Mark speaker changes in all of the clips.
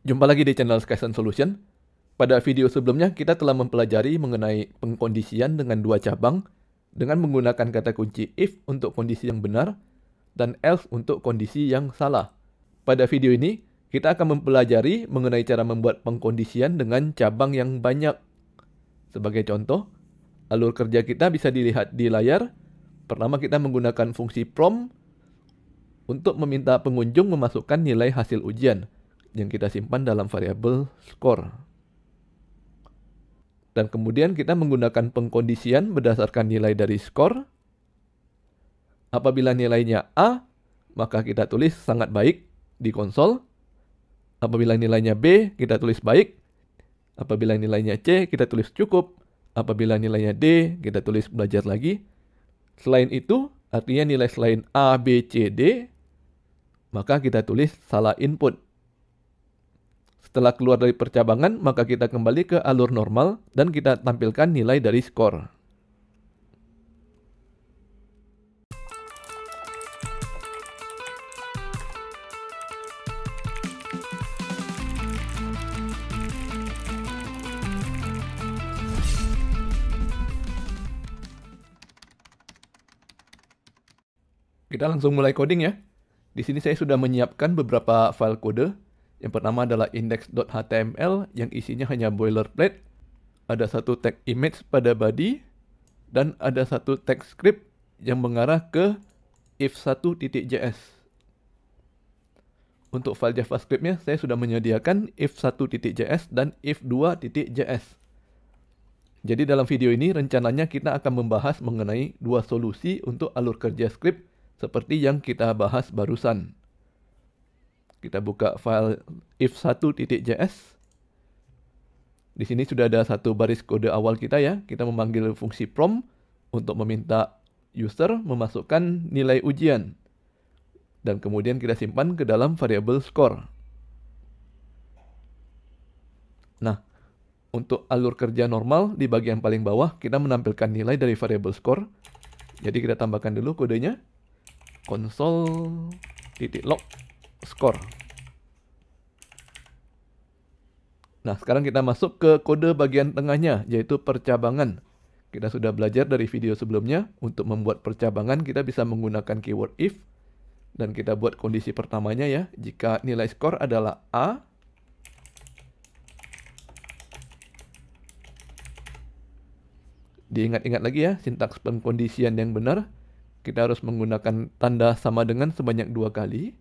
Speaker 1: Jumpa lagi di channel Skyson Solution. Pada video sebelumnya, kita telah mempelajari mengenai pengkondisian dengan dua cabang dengan menggunakan kata kunci if untuk kondisi yang benar dan else untuk kondisi yang salah. Pada video ini, kita akan mempelajari mengenai cara membuat pengkondisian dengan cabang yang banyak. Sebagai contoh, alur kerja kita bisa dilihat di layar. Pertama, kita menggunakan fungsi prompt untuk meminta pengunjung memasukkan nilai hasil ujian yang kita simpan dalam variabel score. Dan kemudian kita menggunakan pengkondisian berdasarkan nilai dari skor. Apabila nilainya A, maka kita tulis sangat baik di konsol. Apabila nilainya B, kita tulis baik. Apabila nilainya C, kita tulis cukup. Apabila nilainya D, kita tulis belajar lagi. Selain itu, artinya nilai selain A, B, C, D, maka kita tulis salah input. Setelah keluar dari percabangan, maka kita kembali ke alur normal dan kita tampilkan nilai dari skor. Kita langsung mulai coding ya. Di sini saya sudah menyiapkan beberapa file kode. Yang pertama adalah index.html yang isinya hanya boilerplate. Ada satu tag image pada body. Dan ada satu tag script yang mengarah ke if1.js. Untuk file JavaScript-nya saya sudah menyediakan if1.js dan if2.js. Jadi dalam video ini rencananya kita akan membahas mengenai dua solusi untuk alur kerja script seperti yang kita bahas barusan. Kita buka file if1.js. Di sini sudah ada satu baris kode awal kita ya. Kita memanggil fungsi prompt untuk meminta user memasukkan nilai ujian. Dan kemudian kita simpan ke dalam variabel score. Nah, untuk alur kerja normal di bagian paling bawah kita menampilkan nilai dari variabel score. Jadi kita tambahkan dulu kodenya. Console.log score. Nah, sekarang kita masuk ke kode bagian tengahnya, yaitu percabangan. Kita sudah belajar dari video sebelumnya, untuk membuat percabangan kita bisa menggunakan keyword if, dan kita buat kondisi pertamanya ya, jika nilai skor adalah A, diingat-ingat lagi ya, sintaks pengkondisian yang benar. Kita harus menggunakan tanda sama dengan sebanyak 2 kali.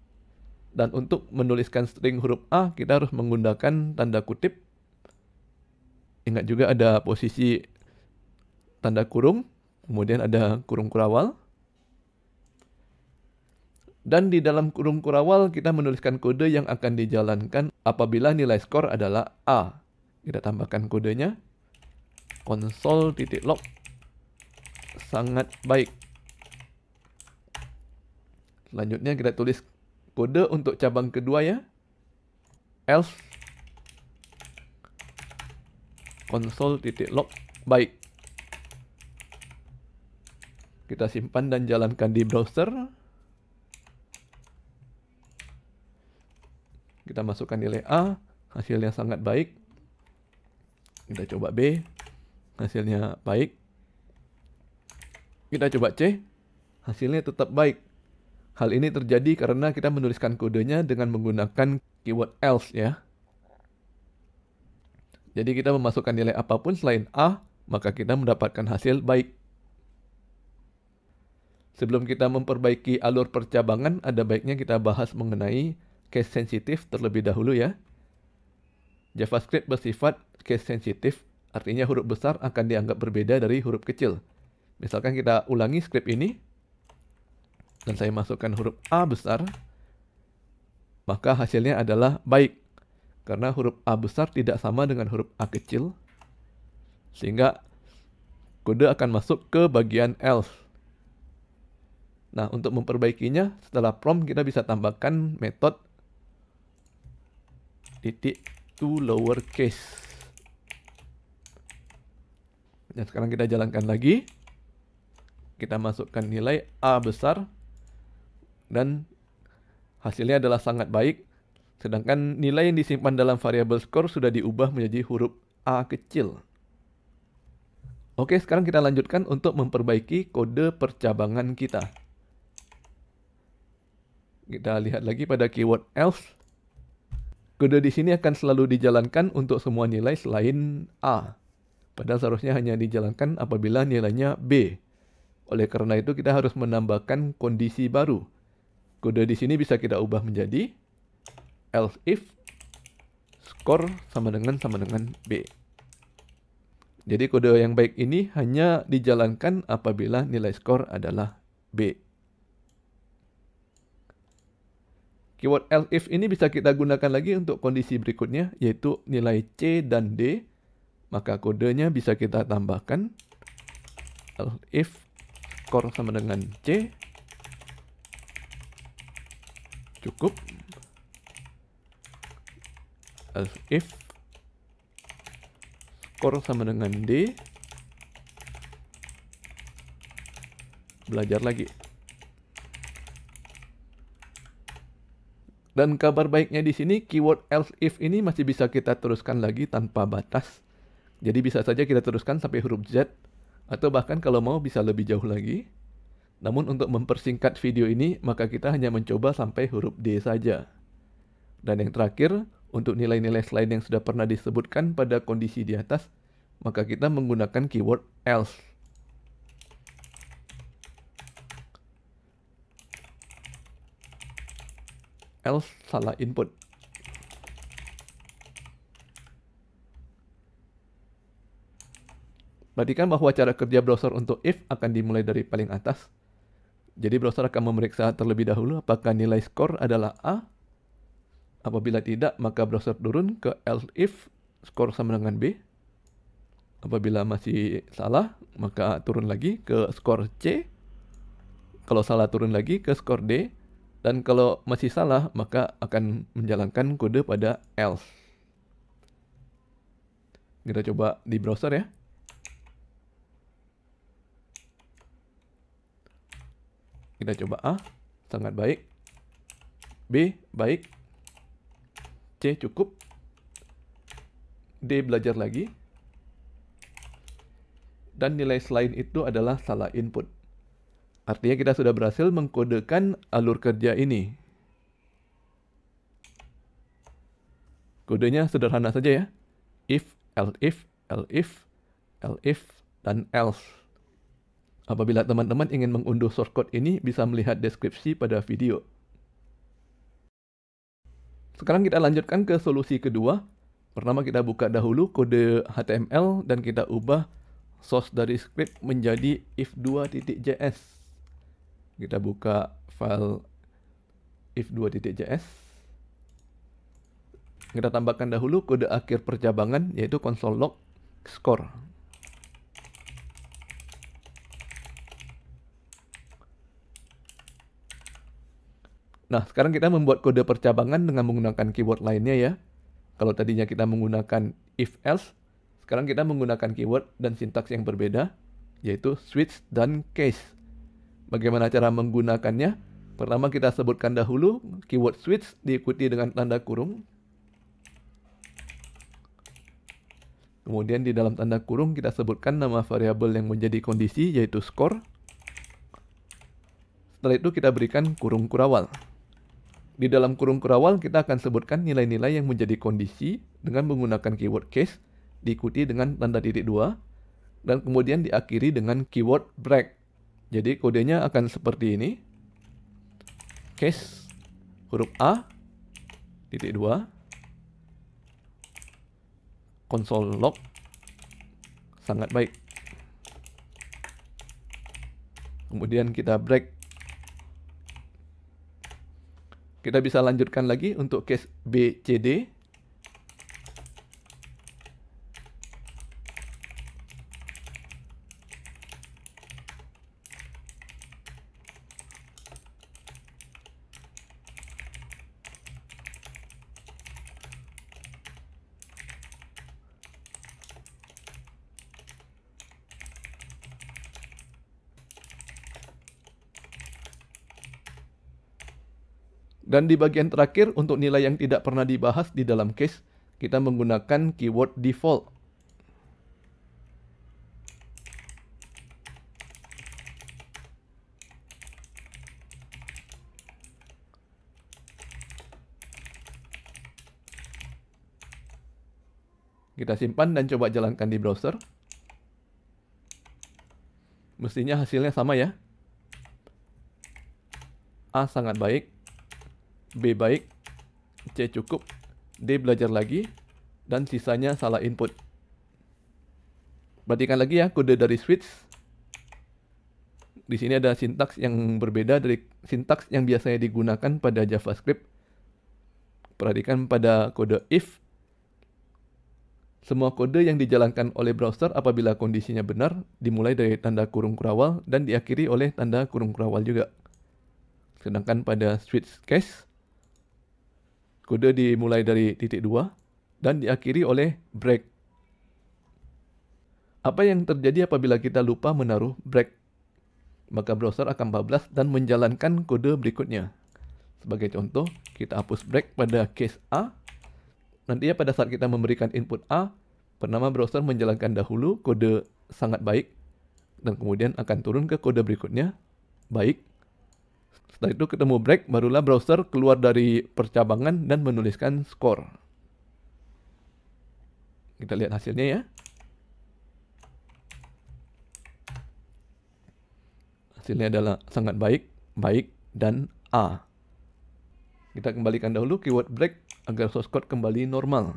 Speaker 1: Dan untuk menuliskan string huruf A, kita harus menggunakan tanda kutip. Ingat juga ada posisi tanda kurung, kemudian ada kurung kurawal. Dan di dalam kurung kurawal kita menuliskan kode yang akan dijalankan apabila nilai skor adalah A. Kita tambahkan kodenya. Console.log sangat baik. Selanjutnya kita tulis kode untuk cabang kedua ya. Else console.log baik. Kita simpan dan jalankan di browser. Kita masukkan nilai A, hasilnya sangat baik. Kita coba B, hasilnya baik. Kita coba C, hasilnya tetap baik. Hal ini terjadi karena kita menuliskan kodenya dengan menggunakan keyword else ya. Jadi kita memasukkan nilai apapun selain A, maka kita mendapatkan hasil baik. Sebelum kita memperbaiki alur percabangan, ada baiknya kita bahas mengenai case sensitif terlebih dahulu ya. JavaScript bersifat case sensitif, artinya huruf besar akan dianggap berbeda dari huruf kecil. Misalkan kita ulangi script ini, dan saya masukkan huruf A besar, maka hasilnya adalah baik. Karena huruf A besar tidak sama dengan huruf A kecil, sehingga kode akan masuk ke bagian else. Nah, untuk memperbaikinya, setelah prompt kita bisa tambahkan metode to lowercase. Dan sekarang kita jalankan lagi. Kita masukkan nilai A besar. Dan hasilnya adalah sangat baik. Sedangkan nilai yang disimpan dalam variabel skor sudah diubah menjadi huruf A kecil. Oke, sekarang kita lanjutkan untuk memperbaiki kode percabangan kita. Kita lihat lagi pada keyword else. Kode di sini akan selalu dijalankan untuk semua nilai selain A. Padahal seharusnya hanya dijalankan apabila nilainya B. Oleh karena itu kita harus menambahkan kondisi baru. Kode di sini bisa kita ubah menjadi else if skor sama dengan B. Jadi kode yang baik ini hanya dijalankan apabila nilai skor adalah B. Keyword else if ini bisa kita gunakan lagi untuk kondisi berikutnya, yaitu nilai C dan D. Maka kodenya bisa kita tambahkan else if skor sama dengan C. Cukup. Else if skor sama dengan D. Belajar lagi. Dan kabar baiknya di sini, keyword else if ini masih bisa kita teruskan lagi tanpa batas. Jadi bisa saja kita teruskan sampai huruf Z, atau bahkan kalau mau bisa lebih jauh lagi. Namun untuk mempersingkat video ini, maka kita hanya mencoba sampai huruf D saja. Dan yang terakhir, untuk nilai-nilai selain yang sudah pernah disebutkan pada kondisi di atas, maka kita menggunakan keyword else. Else salah input. Perhatikan bahwa cara kerja browser untuk if akan dimulai dari paling atas. Jadi browser akan memeriksa terlebih dahulu apakah nilai skor adalah A. Apabila tidak, maka browser turun ke else if skor sama dengan B. Apabila masih salah, maka turun lagi ke skor C. Kalau salah, turun lagi ke skor D. Dan kalau masih salah, maka akan menjalankan kode pada else. Kita coba di browser ya. Kita coba A, sangat baik. B, baik. C, cukup. D, belajar lagi. Dan nilai selain itu adalah salah input. Artinya kita sudah berhasil mengkodekan alur kerja ini. Kodenya sederhana saja ya. If, else if, else if, else if, dan else. Apabila teman-teman ingin mengunduh source code ini, bisa melihat deskripsi pada video. Sekarang kita lanjutkan ke solusi kedua. Pertama kita buka dahulu kode HTML dan kita ubah source dari script menjadi if2.js. Kita buka file if2.js. Kita tambahkan dahulu kode akhir percabangan, yaitu console log score. Nah, sekarang kita membuat kode percabangan dengan menggunakan keyword lainnya ya. Kalau tadinya kita menggunakan if else, sekarang kita menggunakan keyword dan sintaks yang berbeda, yaitu switch dan case. Bagaimana cara menggunakannya? Pertama kita sebutkan dahulu keyword switch diikuti dengan tanda kurung. Kemudian di dalam tanda kurung kita sebutkan nama variabel yang menjadi kondisi, yaitu score. Setelah itu kita berikan kurung kurawal. Di dalam kurung kurawal kita akan sebutkan nilai-nilai yang menjadi kondisi dengan menggunakan keyword case, diikuti dengan tanda titik 2, dan kemudian diakhiri dengan keyword break. Jadi kodenya akan seperti ini. Case huruf A, titik 2, console log, sangat baik. Kemudian kita break. Kita bisa lanjutkan lagi untuk case B, C, D. Dan di bagian terakhir, untuk nilai yang tidak pernah dibahas di dalam case, kita menggunakan keyword default. Kita simpan dan coba jalankan di browser. Mestinya hasilnya sama ya. A sangat baik, B baik, C cukup, D belajar lagi, dan sisanya salah input. Perhatikan lagi ya kode dari switch. Di sini ada sintaks yang berbeda dari sintaks yang biasanya digunakan pada JavaScript. Perhatikan pada kode if. Semua kode yang dijalankan oleh browser apabila kondisinya benar, dimulai dari tanda kurung kurawal dan diakhiri oleh tanda kurung kurawal juga. Sedangkan pada switch case, kode dimulai dari titik 2 dan diakhiri oleh break. Apa yang terjadi apabila kita lupa menaruh break? Maka browser akan bablas dan menjalankan kode berikutnya. Sebagai contoh, kita hapus break pada case A. Nantinya pada saat kita memberikan input A, pertama browser menjalankan dahulu kode sangat baik, dan kemudian akan turun ke kode berikutnya, baik. Setelah itu ketemu break, barulah browser keluar dari percabangan dan menuliskan score. Kita lihat hasilnya ya. Hasilnya adalah sangat baik, baik, dan A. Kita kembalikan dahulu keyword break agar source code kembali normal.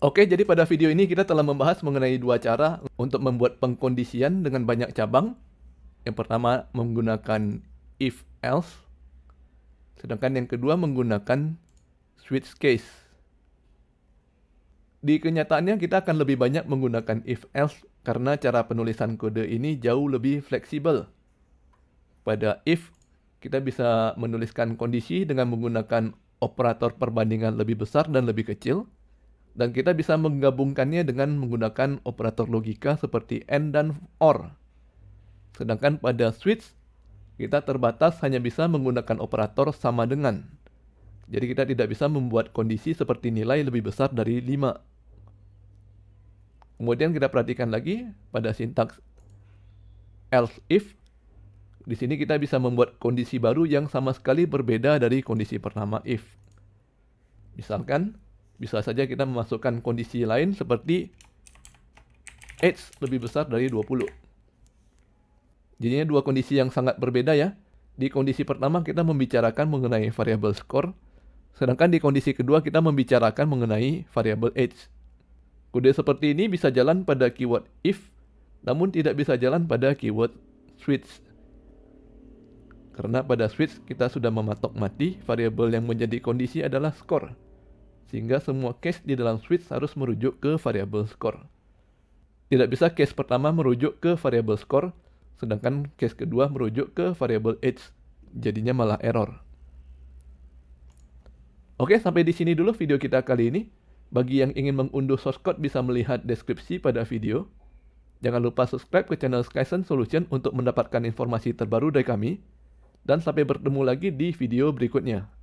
Speaker 1: Oke, jadi pada video ini kita telah membahas mengenai dua cara untuk membuat pengkondisian dengan banyak cabang. Yang pertama menggunakan if else, sedangkan yang kedua menggunakan switch case. Di kenyataannya kita akan lebih banyak menggunakan if else karena cara penulisan kode ini jauh lebih fleksibel. Pada if, kita bisa menuliskan kondisi dengan menggunakan operator perbandingan lebih besar dan lebih kecil. Dan kita bisa menggabungkannya dengan menggunakan operator logika seperti AND dan OR. Sedangkan pada switch, kita terbatas hanya bisa menggunakan operator sama dengan. Jadi kita tidak bisa membuat kondisi seperti nilai lebih besar dari 5. Kemudian kita perhatikan lagi pada sintaks else if. Di sini kita bisa membuat kondisi baru yang sama sekali berbeda dari kondisi pertama if. Misalkan, bisa saja kita memasukkan kondisi lain seperti age lebih besar dari 20. Jadinya dua kondisi yang sangat berbeda ya. Di kondisi pertama kita membicarakan mengenai variabel score, sedangkan di kondisi kedua kita membicarakan mengenai variabel age. Kode seperti ini bisa jalan pada keyword if, namun tidak bisa jalan pada keyword switch. Karena pada switch kita sudah mematok mati variabel yang menjadi kondisi adalah score. Sehingga semua case di dalam switch harus merujuk ke variabel score. Tidak bisa case pertama merujuk ke variabel score, sedangkan case kedua merujuk ke variabel age. Jadinya malah error. Oke, sampai di sini dulu video kita kali ini. Bagi yang ingin mengunduh source code bisa melihat deskripsi pada video. Jangan lupa subscribe ke channel Skysense Solution untuk mendapatkan informasi terbaru dari kami. Dan sampai bertemu lagi di video berikutnya.